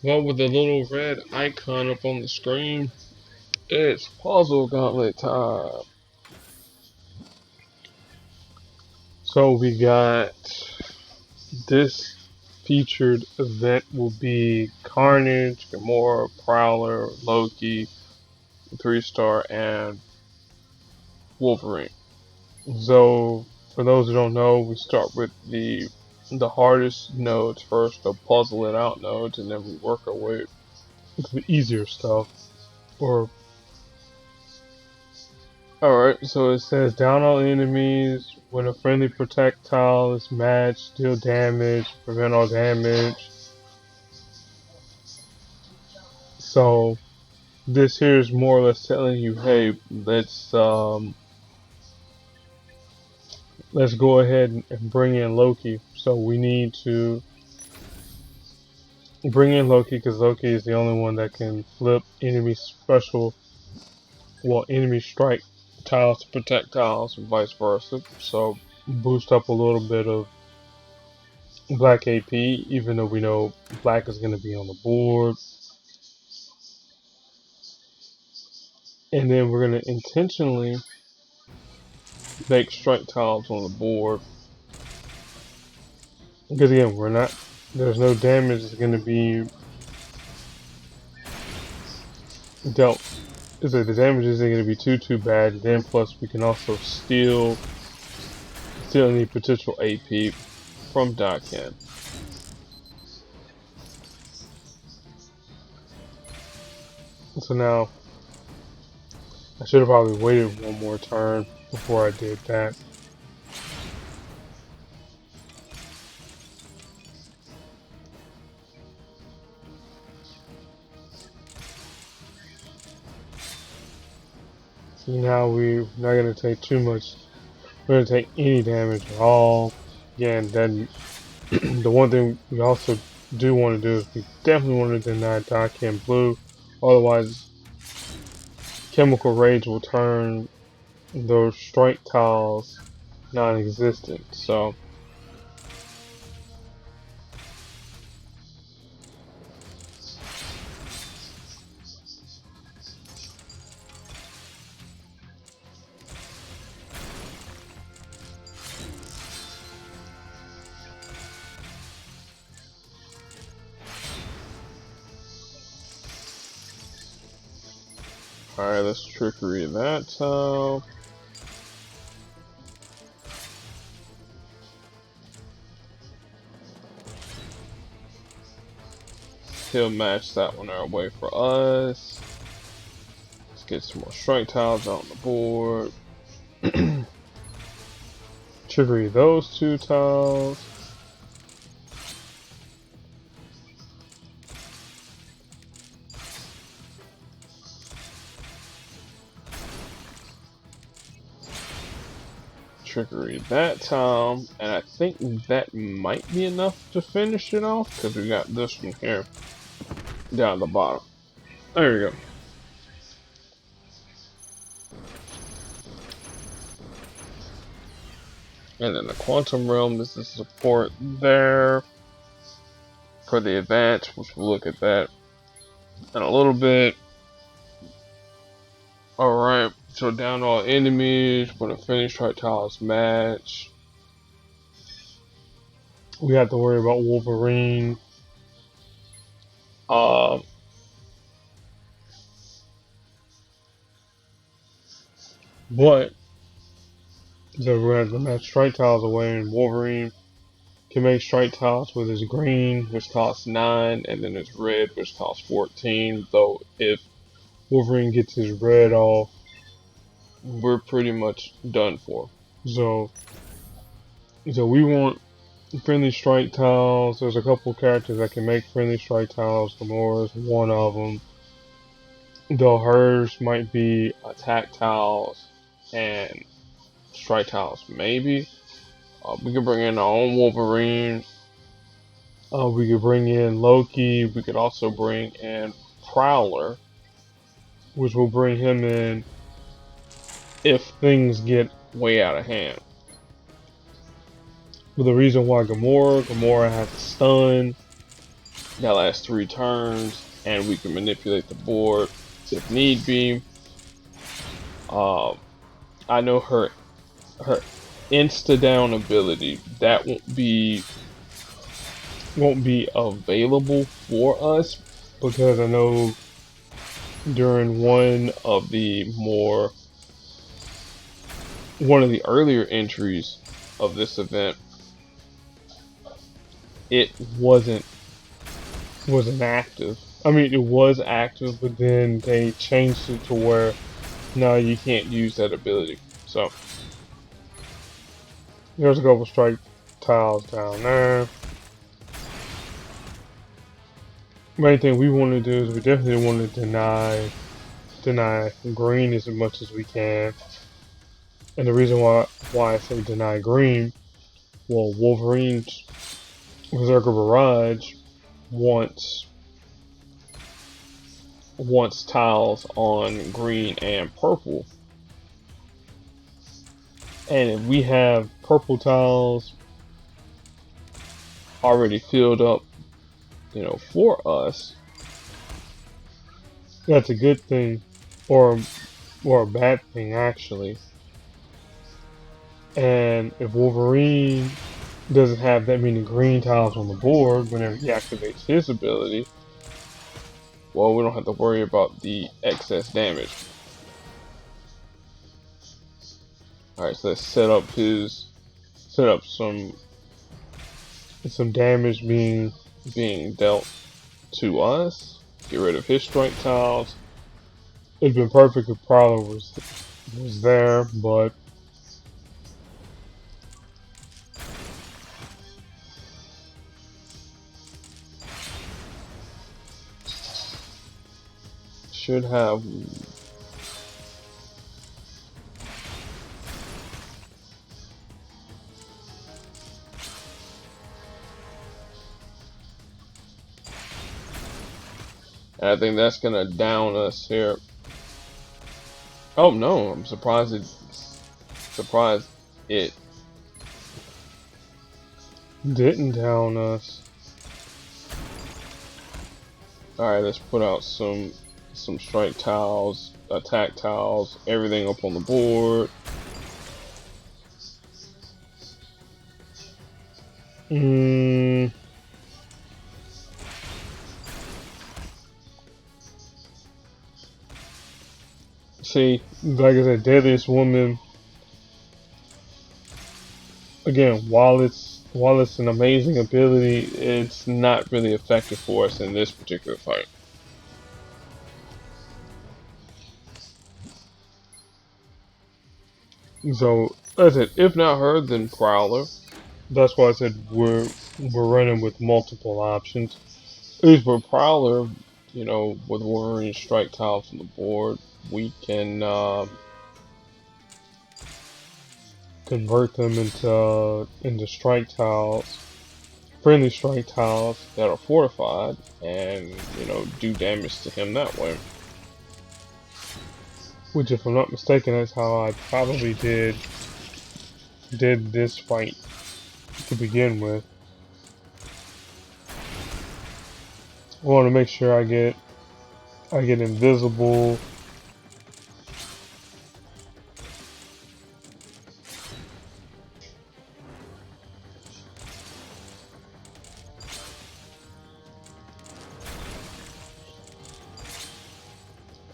Well, with the little red icon up on the screen, it's Puzzle Gauntlet time. So we got this featured event will be Carnage, Gamora, Prowler, Loki, 3-star, and Wolverine. So for those who don't know, we start with the hardest nodes first, the puzzle it out nodes, and then we work our way to the easier stuff. Or alright, so it says down all enemies when a friendly projectile is matched, deal damage, prevent all damage. So this here is more or less telling you, hey, let's go ahead and bring in Loki. So we need to bring in Loki because Loki is the only one that can flip enemy enemy strike tiles to projectiles and vice versa. So boost up a little bit of Black AP, even though we know Black is going to be on the board. And then we're going to intentionally make strike tiles on the board. Because again, there's no damage that's going to be dealt. So the damage isn't going to be too bad. Then plus we can also steal any potential AP from Daken. So now, I should have probably waited one more turn before I did that. See, now we're not going to take too much. We're going to take any damage at all. Again, then the one thing we also do want to do is we definitely want to deny Daken blue. Otherwise, Chemical Rage will turn those strike tiles non-existent. So alright, let's trickery that tile. He'll match that one our way for us. Let's get some more strike tiles out on the board. Trickery those two tiles. Trickery that tile, and I think that might be enough to finish it off because we got this one here down the bottom. There we go. And then the Quantum Realm is the support there for the advance, which we'll look at that in a little bit. Alright, so down all enemies, when a finished strike tiles match. We have to worry about Wolverine. But so we're going to match strike tiles away, and Wolverine can make strike tiles with his green, which costs 9, and then his red, which costs 14. Though if Wolverine gets his red off, we're pretty much done for. So we want friendly strike tiles. There's a couple characters that can make friendly strike tiles. Gamora's one of them. Though hers might be attack tiles and strike tiles, maybe. We could bring in our own Wolverine. We could bring in Loki. We could also bring in Prowler, which will bring him in if things get way out of hand. But the reason why Gamora has stun, That lasts 3 turns, and we can manipulate the board if need be. I know her insta down ability that won't be available for us, because I know during one of the earlier entries of this event, it wasn't active. I mean, it was active, but then they changed it to where now you can't use that ability. So there's a couple strike tiles down there. Main thing we want to do is we definitely want to deny green as much as we can. And the reason why I say deny green, well, Wolverine's Berserker Barrage wants tiles on green and purple. And if we have purple tiles already filled up, for us, that's a good thing, or a bad thing actually. And if Wolverine doesn't have that many green tiles on the board whenever he activates his ability, well, we don't have to worry about the excess damage. Alright, so let's set up some damage being dealt to us. Get rid of his strike tiles. It'd been perfect if Prowler was there, but should have. And I think that's gonna down us here. Oh no, I'm surprised it didn't down us. Alright, let's put out some strike tiles, attack tiles, everything up on the board. See, like I said, Deadliest Woman, again, while it's an amazing ability, it's not really effective for us in this particular fight. So, as I said, if not her, then Prowler. That's why I said we're running with multiple options. At least with Prowler, with Wolverine strike tiles on the board, we can convert them into strike tiles, friendly strike tiles that are fortified, and do damage to him that way. Which, if I'm not mistaken, that's how I probably did this fight to begin with. I want to make sure I get invisible.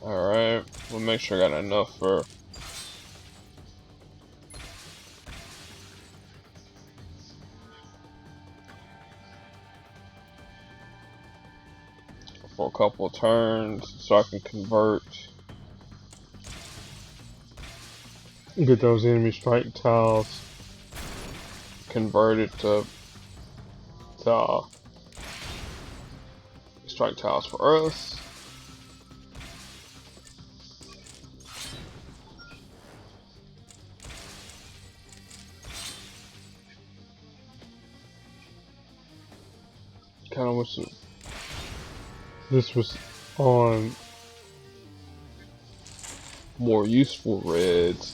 Alright, we'll make sure I got enough for a couple of turns so I can get those enemy strike tiles converted to strike tiles for us. Kind of wish this was on more useful reds.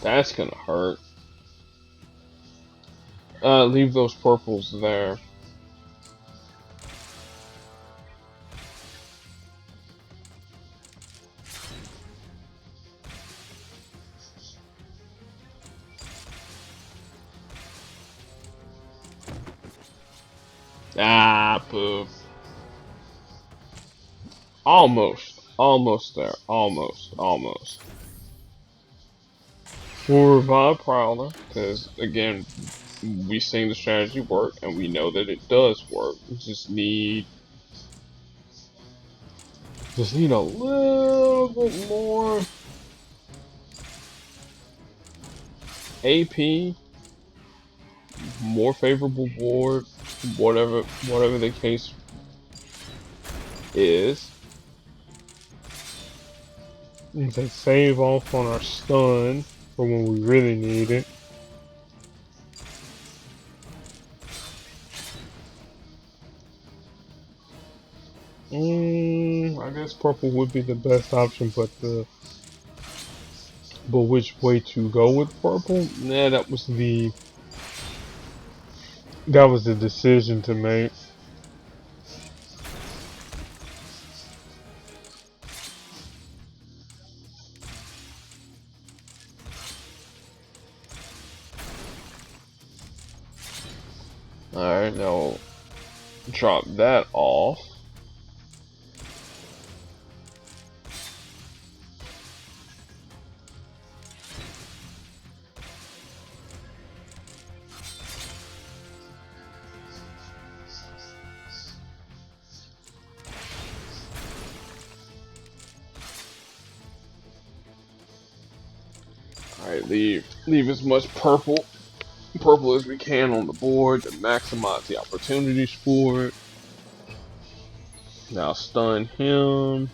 That's gonna hurt. Leave those purples there. Ah, boo. Almost. Almost there. Almost. Almost. We'll revive Prowler, because, again, we've seen the strategy work, and we know that it does work. We just need a little bit more AP, more favorable board, whatever the case is. We can save off on our stun for when we really need it. I guess purple would be the best option, but which way to go with purple? Nah, that was the decision to make. Alright, now drop that off. Alright, leave as much purple as we can on the board to maximize the opportunities for it. Now stun him.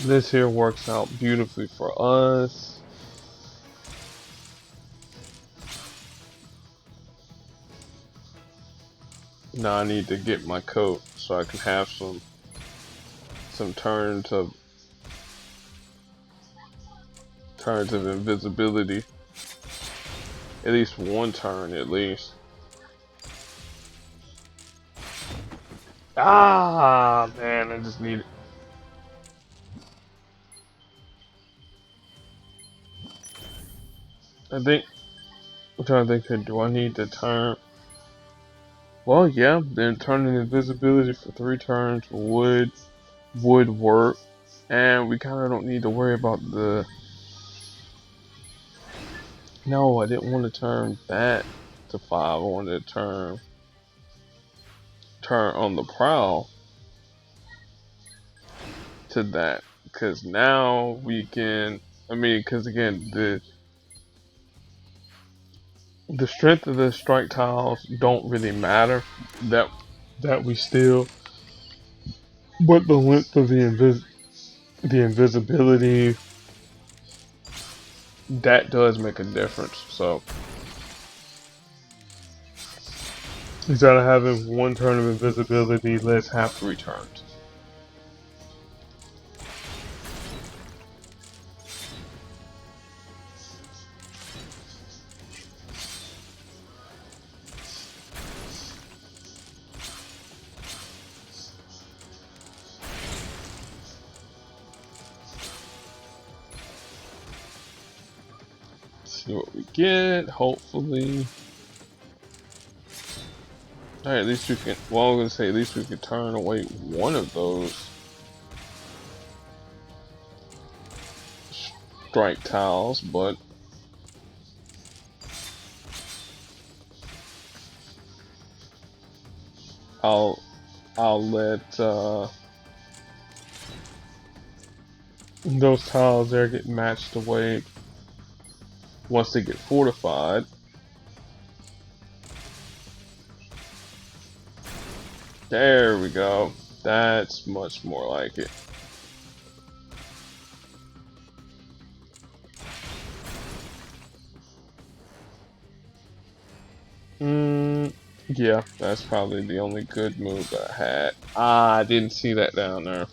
This here works out beautifully for us. Now I need to get my coat so I can have some turns of invisibility. At least one turn, at least. Ah, man, I just need it. I'm trying to think, do I need to turn? Well, yeah, then turning invisibility for 3 turns would work. And we kind of don't need to worry about the... No, I didn't want to turn that to 5. I wanted to turn on the prowl to that. Because now we can... because again, the strength of the strike tiles don't really matter. That we still... But the length of the invisibility, that does make a difference. So instead of having 1 turn of invisibility, let's have 3 turns. See what we get, hopefully. Alright, at least we can, well, I'm gonna say at least we can turn away one of those strike tiles, but I'll let those tiles there get matched away once they get fortified. There we go. That's much more like it. Yeah, that's probably the only good move that I had. Ah, I didn't see that down there.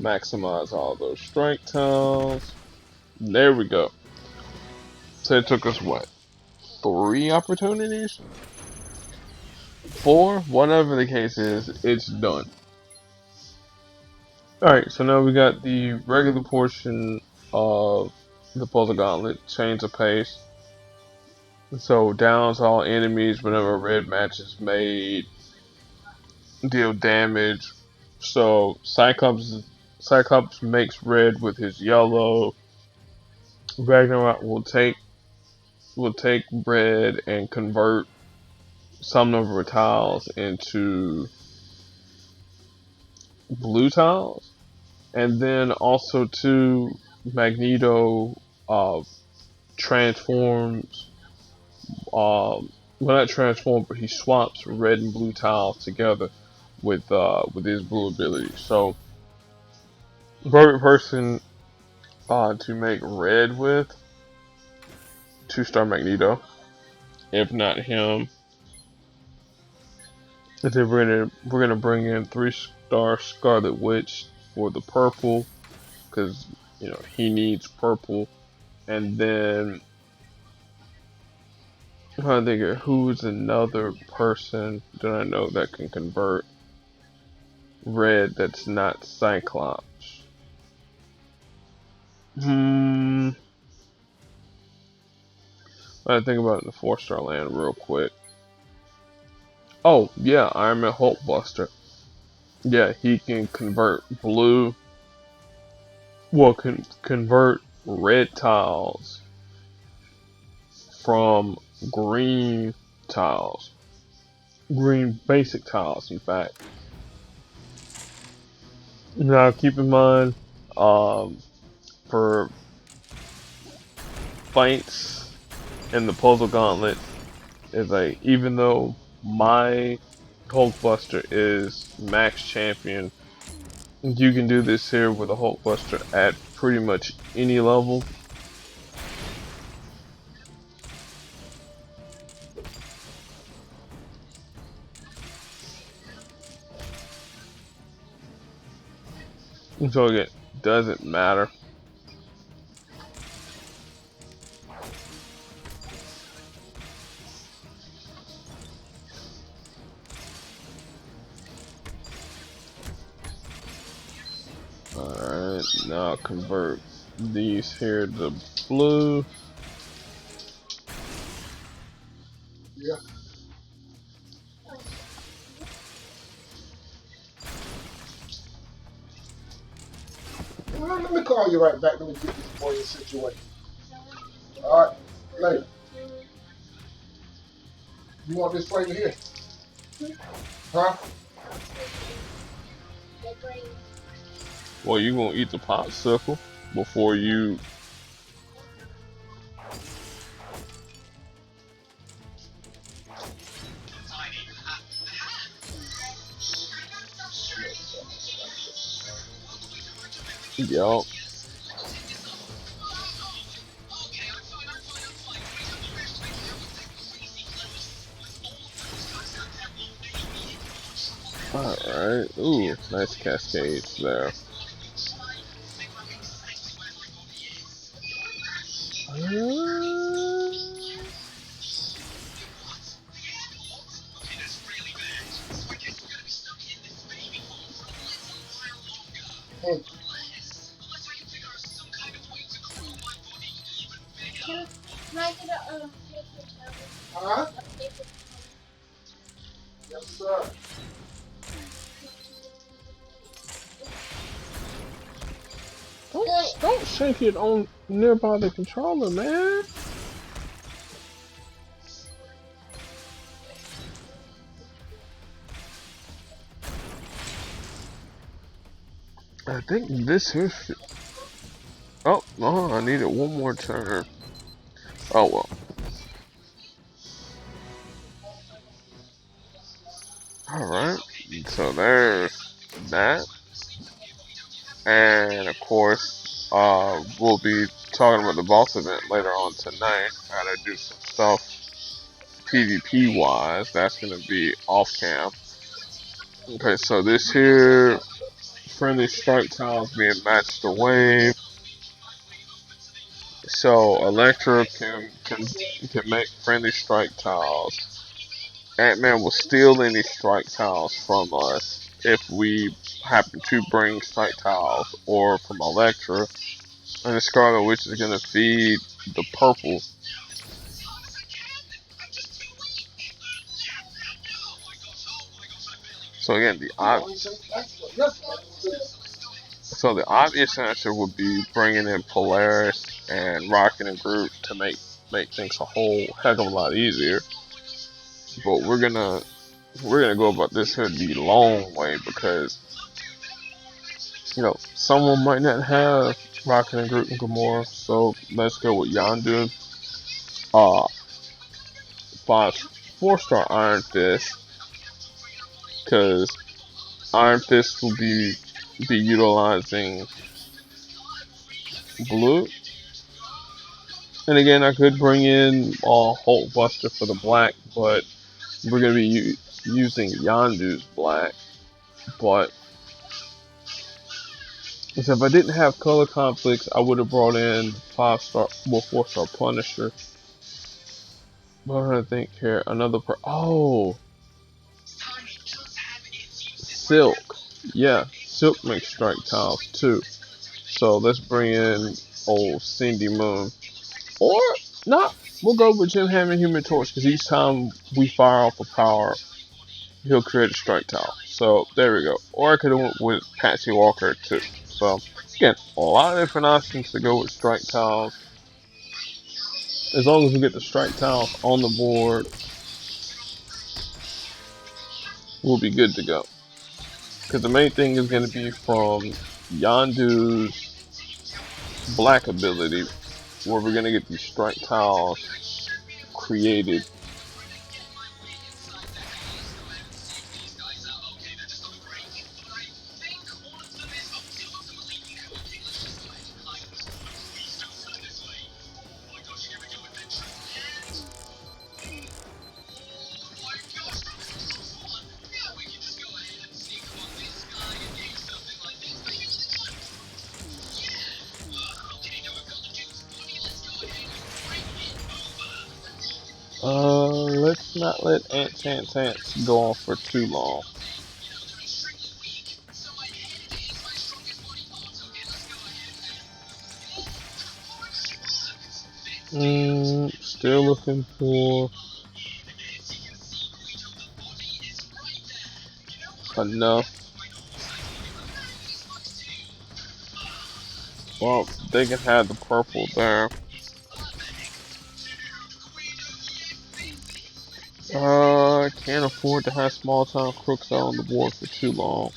Maximize all those strike tiles. There we go. So it took us what? 3 opportunities? 4? Whatever the case is, it's done. Alright, so now we got the regular portion of the Puzzle Gauntlet, Chains of Pace. So downs all enemies whenever a red match is made, deal damage. So Cyclops makes red with his yellow. Ragnarok will take red and convert some number of tiles into blue tiles. And then also too, Magneto transforms, well not transform, but he swaps red and blue tiles together with his blue ability. So perfect person to make red with, 2-star Magneto. If not him, and then we're gonna bring in 3-star Scarlet Witch for the purple, because you know he needs purple. And then I'm trying to think of who's another person that I know that can convert red that's not Cyclops. I think about it in the 4-star land real quick. Oh yeah, Iron Man Hulkbuster. Yeah, he can convert blue. Well, convert red tiles from green tiles. Green basic tiles, in fact. Now, keep in mind, for fights in the Puzzle Gauntlet, is like, even though my Hulkbuster is max champion, you can do this here with a Hulkbuster at pretty much any level. So again, doesn't matter. Alright, now I'll convert these here to blue. Yeah. Well, let me call you right back. Let me get this boy in situation. All right, later. You want this flavor here? Huh? Well, you gonna eat the popsicle before you. Yup. Alright. Ooh, nice cascades there. Huh? Yes, sir. Don't shake it on nearby the controller, man. I think this here. Oh, I needed one more turn. Oh well. Alright, so there's that. And of course, we'll be talking about the boss event later on tonight. I gotta do some stuff PvP wise. That's gonna be off cam. Okay, so this here, friendly strike tiles being matched to wave. So Electra can make friendly strike tiles. Ant-Man will steal any strike tiles from us if we happen to bring strike tiles, or from Electra. And the Scarlet Witch is gonna feed the purple. So again, the obvious answer would be bringing in Polaris and Rocket and Groot to make things a whole heck of a lot easier. But we're gonna go about this here the long way, because someone might not have Rocket and Groot and Gamora, so let's go with Yondu. 4-star Iron Fist, because Iron Fist will be utilizing blue. And again, I could bring in Hulk Buster for the black, but we're going to be using Yondu's black. But if I didn't have color conflicts, I would have brought in 4-star Punisher. What do I think here? Silk. Yeah, Silk makes strike tiles too. So let's bring in old Cindy Moon. Or not. We'll go with Jim Hammond Human Torch, because each time we fire off a power, he'll create a strike tile. So there we go. Or I could have went with Patsy Walker too. So again, a lot of different options to go with strike tiles. As long as we get the strike tiles on the board, we'll be good to go. Because the main thing is going to be from Yondu's black ability, where we're going to get these strike tiles created. Let's not let Ants go on for too long. Still looking for enough. Well, they can have the purple there. I can't afford to have small town crooks out on the board for too long.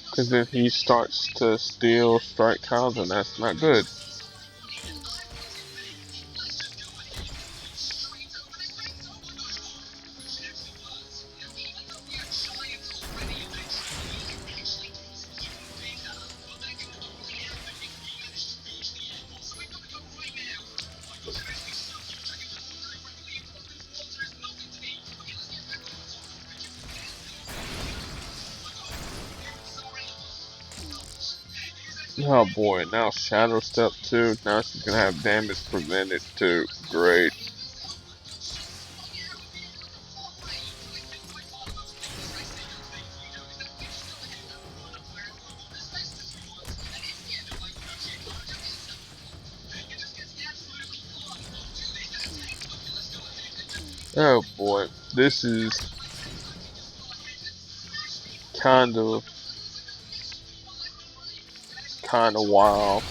Because if he starts to steal strike tiles, then that's not good. Oh boy, now Shadow Step 2. Now she's gonna have damage prevented too. Great. Oh boy, this is kind of wild.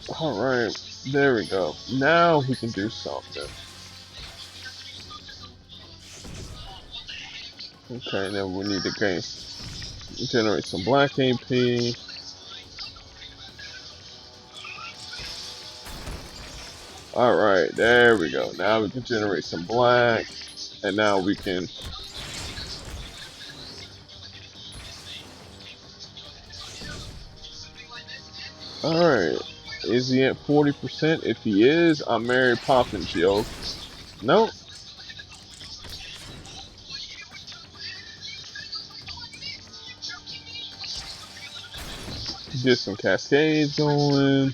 Alright, there we go. Now we can do something. Okay, then we need to generate some black AP. Alright, there we go. Now we can generate some black. And now we can... Alright. Is he at 40%? If he is, I'm Mary Poppins, yo. Nope. Get some cascades going.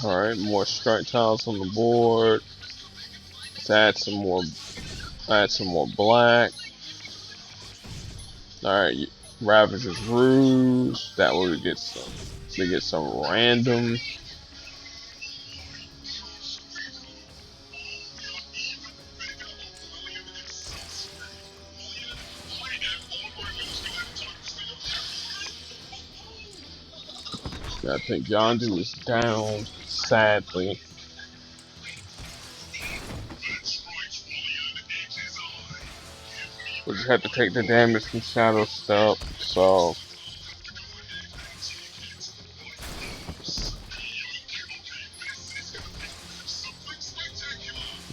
Alright, more strike tiles on the board. Let's add some more black. Alright, Ravager's Ruse. That way we get some random. I think Yondu is down, sadly. We just had to take the damage from Shadow Step, so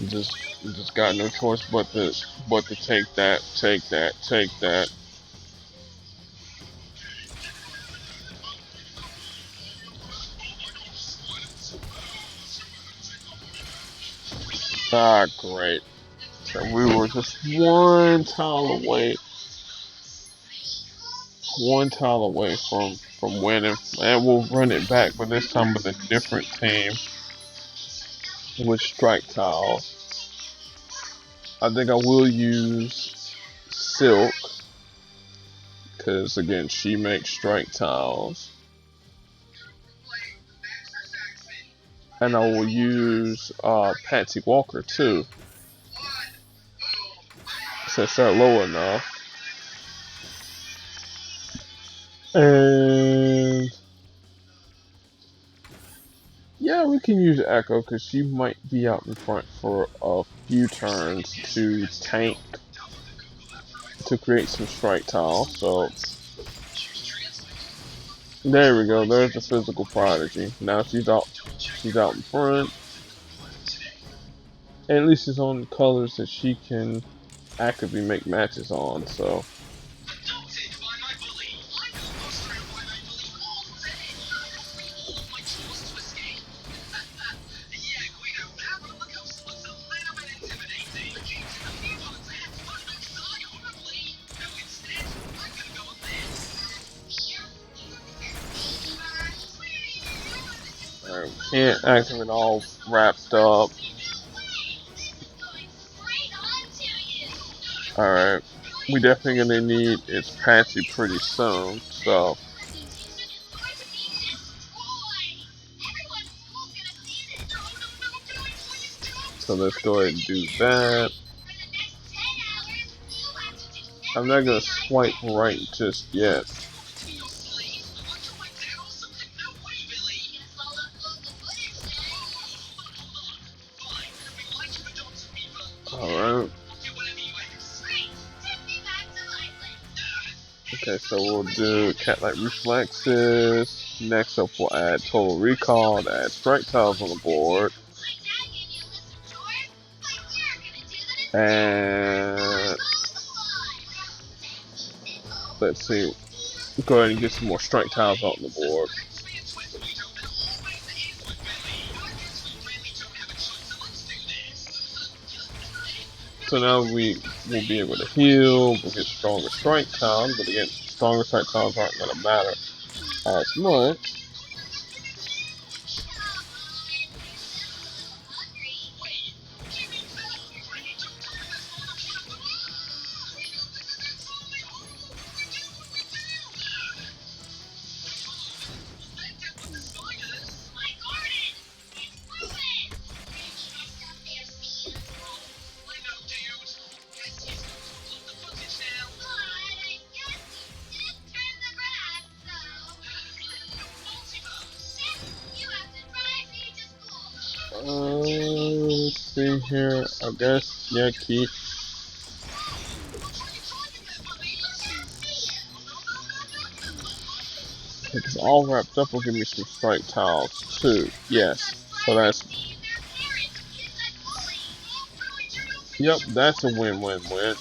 just got no choice but to take that. Ah, great. So we were just one tile away from winning, and we'll run it back, but this time with a different team with strike tiles. I think I will use Silk because again she makes strike tiles, and I will use Patsy Walker too. Since they're low enough. And yeah, we can use Echo because she might be out in front for a few turns to tank, to create some strike tiles. So there we go. There's the physical prodigy. Now she's out in front. And at least she's on the colors that she can actively make matches on. So can't activate all wrapped up. Alright, we definitely gonna need its Patsy pretty soon, so let's go ahead and do that. I'm not gonna swipe right just yet. Alright. Okay, so we'll do Cat-like Reflexes. Next up, we'll add Total Recall to add strike tiles on the board. And let's see. Go ahead and get some more strike tiles on the board. So now we will be able to heal, we'll get stronger strike tiles, but again, stronger strike tiles aren't going to matter as much. Let's see here. I guess, yeah, keep. If it's all wrapped up, will give me some strike tiles too. Yes. So that's. Yep, that's a win-win-win.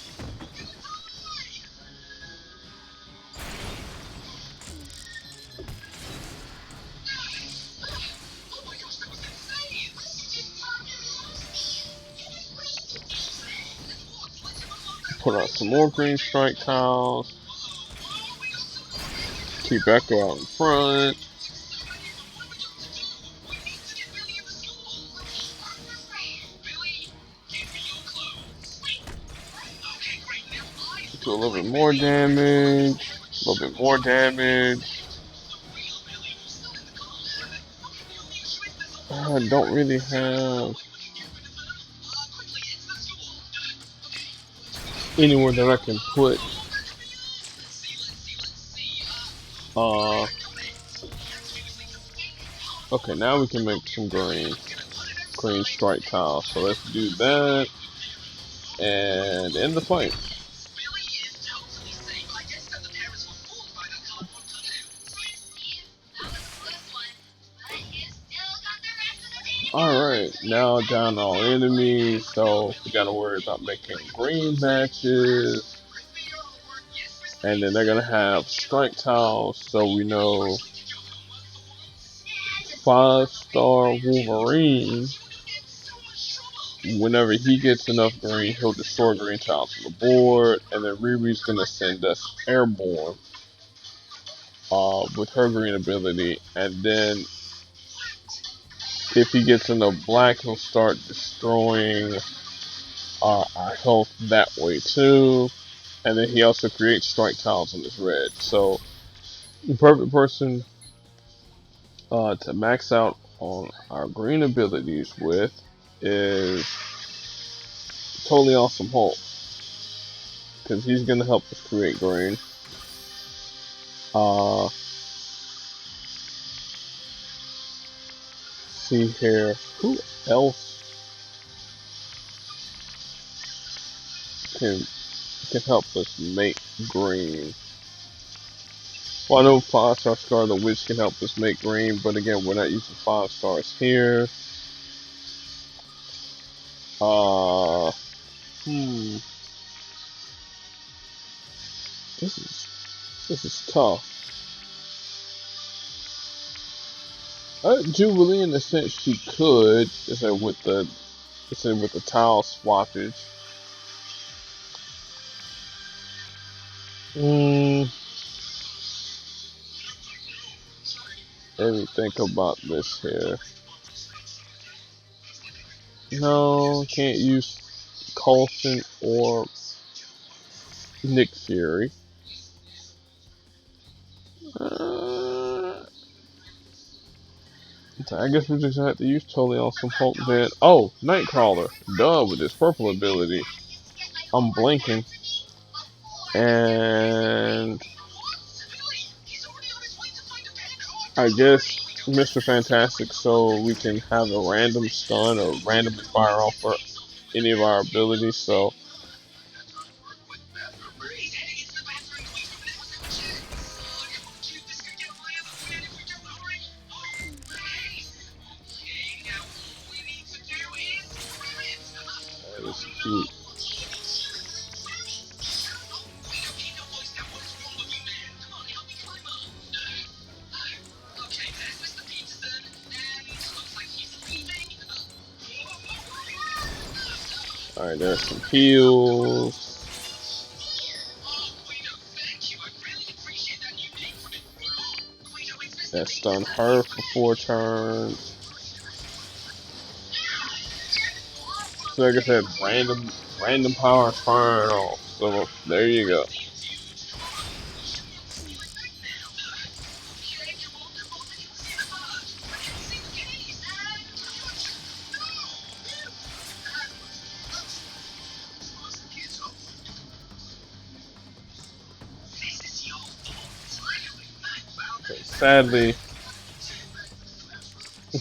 Put out some more green strike tiles. Keep Echo out in front. Do a little bit more damage. A little bit more damage. I don't really have anywhere that I can put okay, now we can make some green strike tiles. So let's do that and end the fight. Alright, now down all enemies, so we gotta worry about making green matches. And then they're gonna have strike tiles, so we know 5-star Wolverine, whenever he gets enough green, he'll destroy green tiles on the board, and then Riri's gonna send us airborne with her green ability, and then if he gets enough black, he'll start destroying our health that way too. And then he also creates strike tiles on his red. So the perfect person to max out on our green abilities with is Totally Awesome Hulk, because he's gonna help us create green. See here, who else can help us make green? Well, I know 5-star Scarlet Witch can help us make green, but again, we're not using 5 stars here. This is tough. Jubilee, in the sense, she could, with the tile swappage. Let me think about this here. No, can't use Coulson or Nick Fury. So I guess we just have to use Totally Awesome Hulk then. Oh, Nightcrawler. Duh, with his purple ability. I'm blinking. And I guess Mr. Fantastic, so we can have a random stun or randomly fire off for any of our abilities. So that is cute. Alright, there's some heals. That stunned her for 4 turns. So like I said, random power firing off. So there you go. Okay, sadly,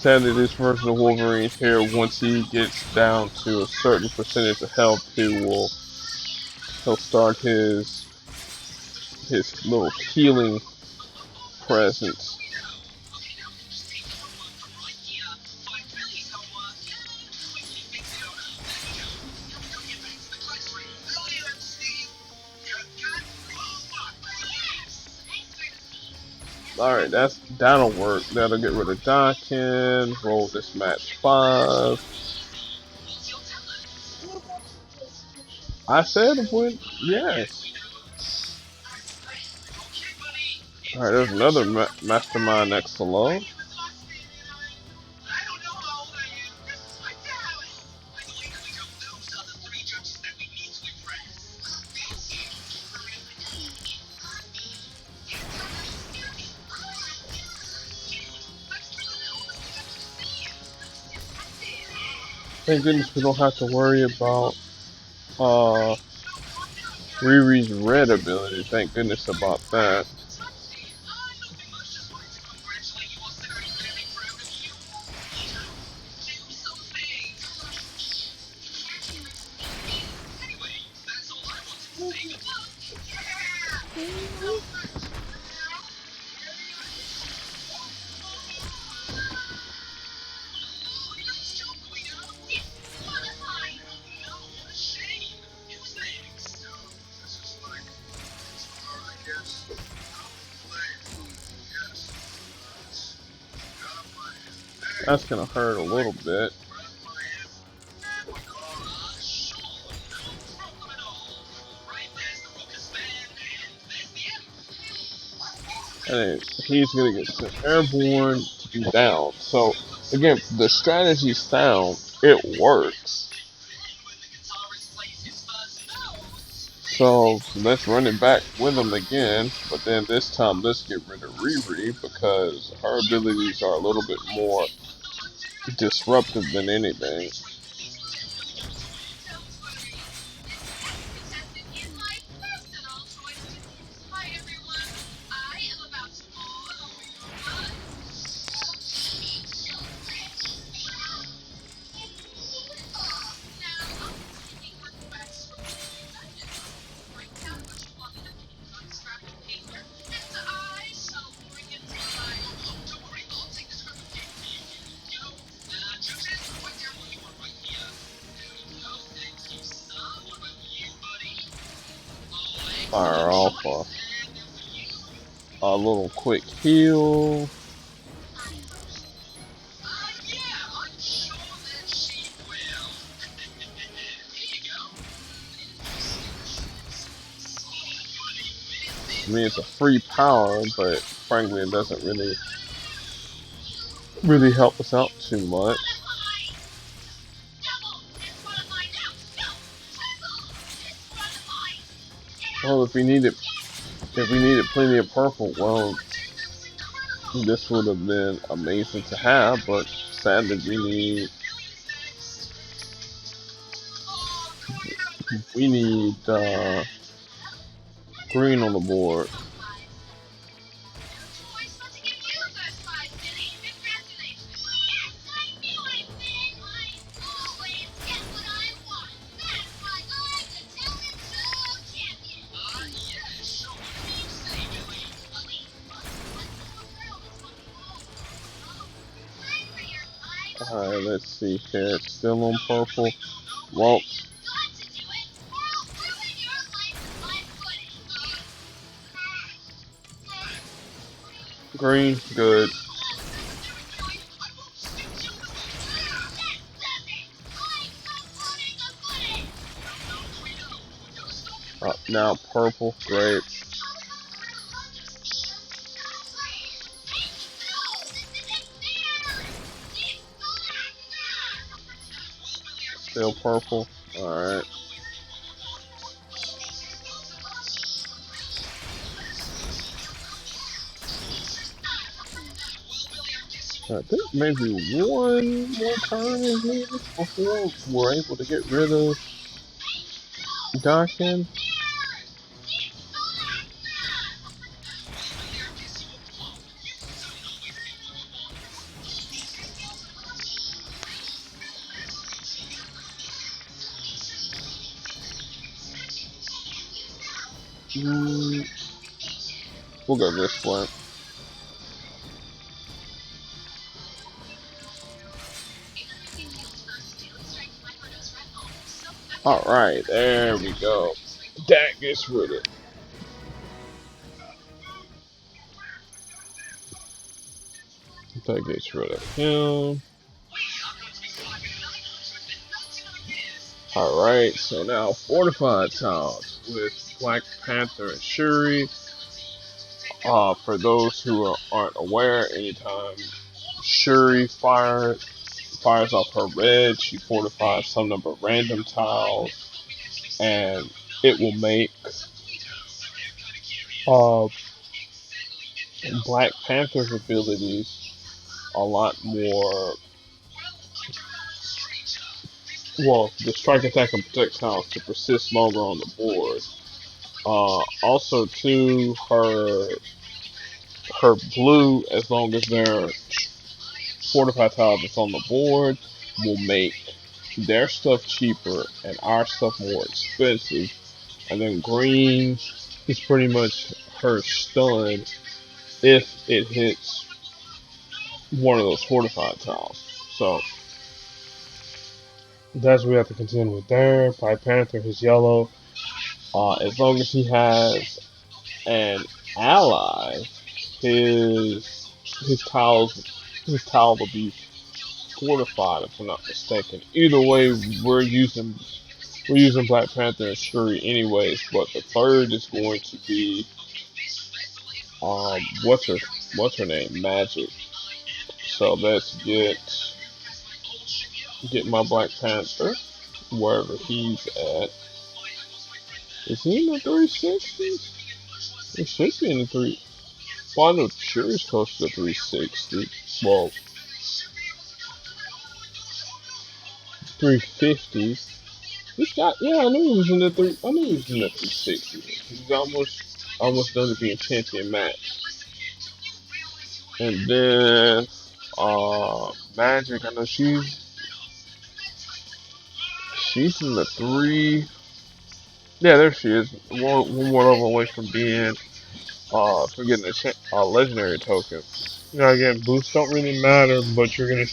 sadly, this version of Wolverine here, once he gets down to a certain percentage of health, he'll start his little healing presence. Alright, that'll work. That'll get rid of Dawkins. Roll this match 5. I said when yes. Alright, there's another mastermind next to low. Thank goodness we don't have to worry about Riri's red ability. Thank goodness about that. That's gonna hurt a little bit. And he's gonna get sent airborne to be down. So again, the strategy's sound. It works. So let's run it back with him again, but then this time let's get rid of Riri because her abilities are a little bit more disruptive than anything. Fire off a little quick heal. I mean, it's a free power, but frankly, it doesn't really help us out too much. Well, if we needed plenty of purple, well, this would have been amazing to have, but sadly we need green on the board. Alright, let's see here. It's still on purple. Well, green, good. Now purple, great. Still purple, alright. I think maybe one more turn is needed before we're able to get rid of Dawkins. We'll go this way. Alright, there we go. That gets rid of it. That gets rid of him. Alright, so now fortified towers with Black Panther and Shuri. For those who aren't aware, anytime Shuri fires off her red, she fortifies some number of random tiles, and it will make Black Panther's abilities a lot more. Well, the strike, attack, and protect tiles to persist longer on the board. Also, too, her blue, as long as they're fortified tiles that's on the board, will make their stuff cheaper and our stuff more expensive. And then green is pretty much her stun if it hits one of those fortified tiles. So that's what we have to contend with there. Black Panther, his yellow. As long as he has an ally, his tile will be fortified, if I'm not mistaken. Either way, we're using Black Panther and Shuri anyways, but the third is going to be what's her name? Magik. So let's get my Black Panther wherever he's at. Is he in the 360? He should be in the 3. Well, I know Shuri's close to the 360. Well, 350. I knew he was in the 360. He's almost done to being champion match. And then Magik, I know she's in the 3. Yeah, there she is. One more level away from being from getting a legendary token. You know, again, boosts don't really matter, but you're gonna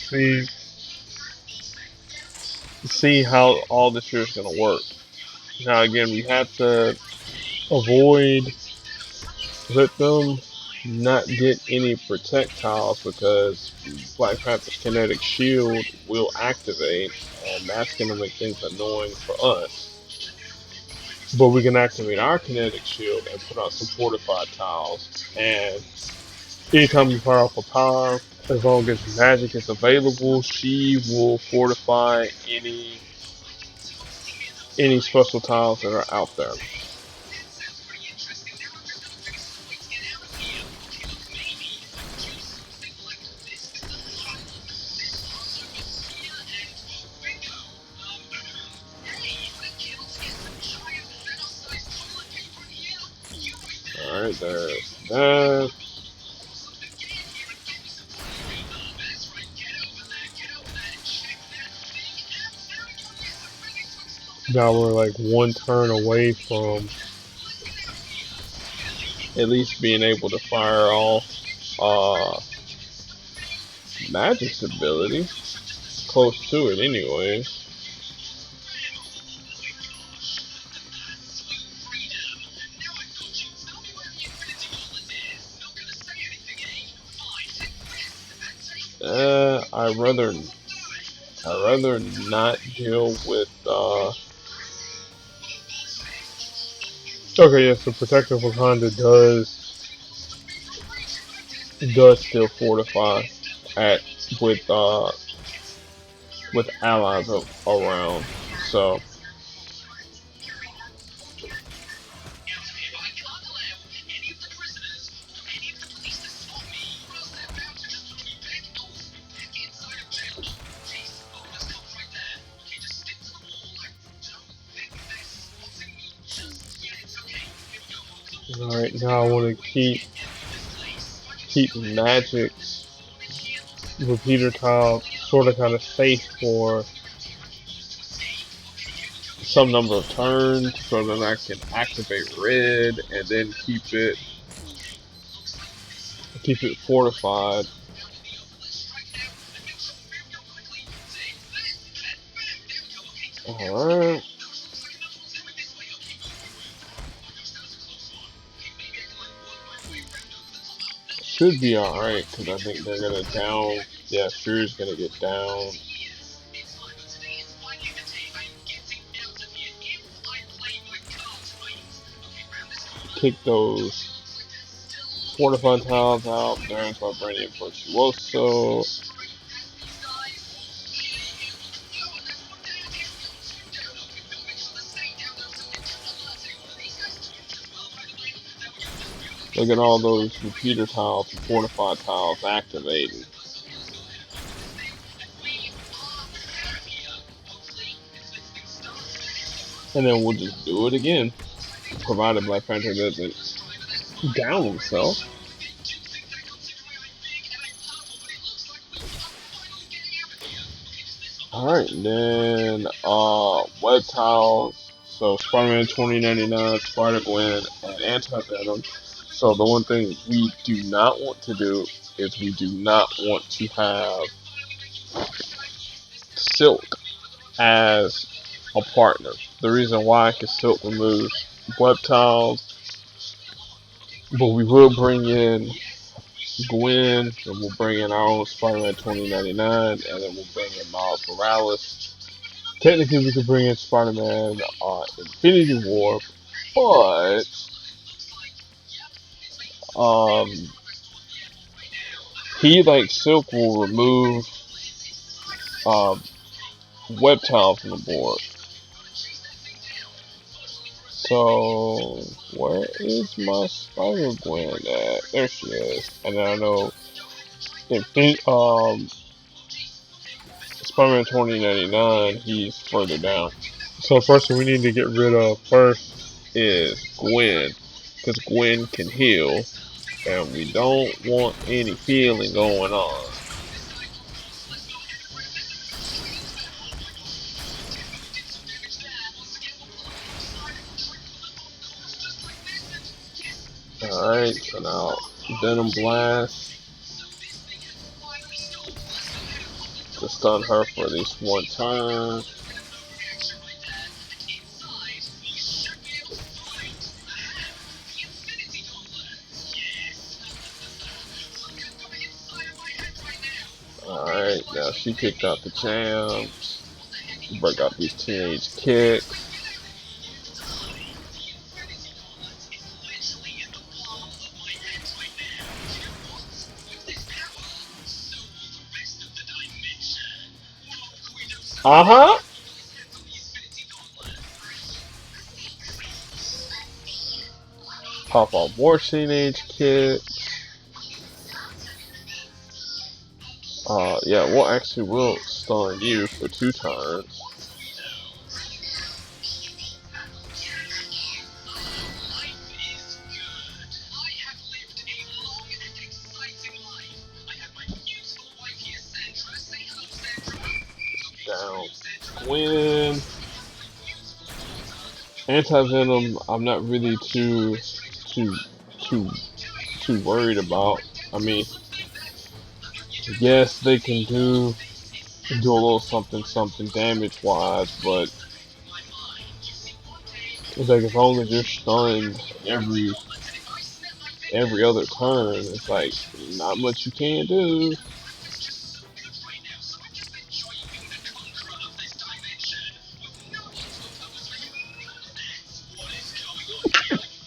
see how all this year is gonna work. Now, again, we have to avoid let them not get any projectiles because Black Panther's kinetic shield will activate, and that's gonna make things annoying for us. But we can activate our kinetic shield and put out some fortified tiles. And anytime you fire off a power, as long as Magik is available, she will fortify any special tiles that are out there. Alright, there's that. Now we're like one turn away from at least being able to fire off Magik's ability. Close to it anyways. I'd rather not deal with okay, yes, the Protective Wakanda does still fortify with allies around. So alright, now I want to keep Magik's repeater tile sort of kind of safe for some number of turns so that I can activate red and then keep it fortified. Alright. Should be alright, because I think they're gonna down. Yeah, Shuri's gonna get down. Kick those fortified tiles out. There's Vibranium Virtuoso. Look at all those repeater tiles and fortified tiles activating. And then we'll just do it again, provided Black Panther doesn't down himself. Alright, then web tiles. So Spider-Man 2099, Spider-Gwen, and Anti-Venom. So the one thing we do not want to do is we do not want to have Silk as a partner. The reason why is Silk removes web tiles, but we will bring in Gwen, and we'll bring in our own Spider-Man 2099, and then we'll bring in Miles Morales. Technically, we could bring in Spider-Man Infinity War, but he, like Silk, will remove web tiles from the board. So, where is my Spider-Gwen at? There she is. And then I know Spider-Man 2099, he's further down. So the person we need to get rid of first is Gwen, because Gwen can heal, and we don't want any healing going on. Alright, so now Venom Blast to stun her for at least one turn. Alright, now she kicked out the champs. Break out these teenage kicks. Uh-huh. Pop out more teenage kicks. Yeah, we'll stun you for 2 turns. Down. Win. Anti-Venom, I'm not really too worried about. I mean, yes, they can do a little something damage wise, but it's like as long as you're stunned every other turn, it's like not much you can do.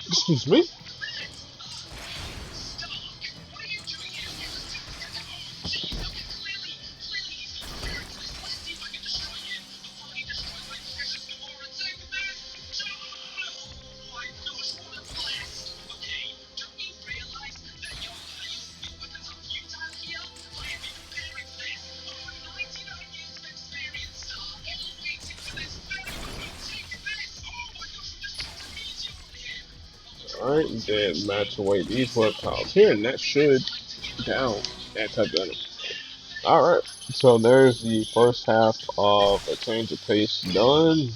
Excuse me. Alright, then match away these web tiles here, and that should down Anti-Venom. Alright, so there's the first half of A Change of Pace done.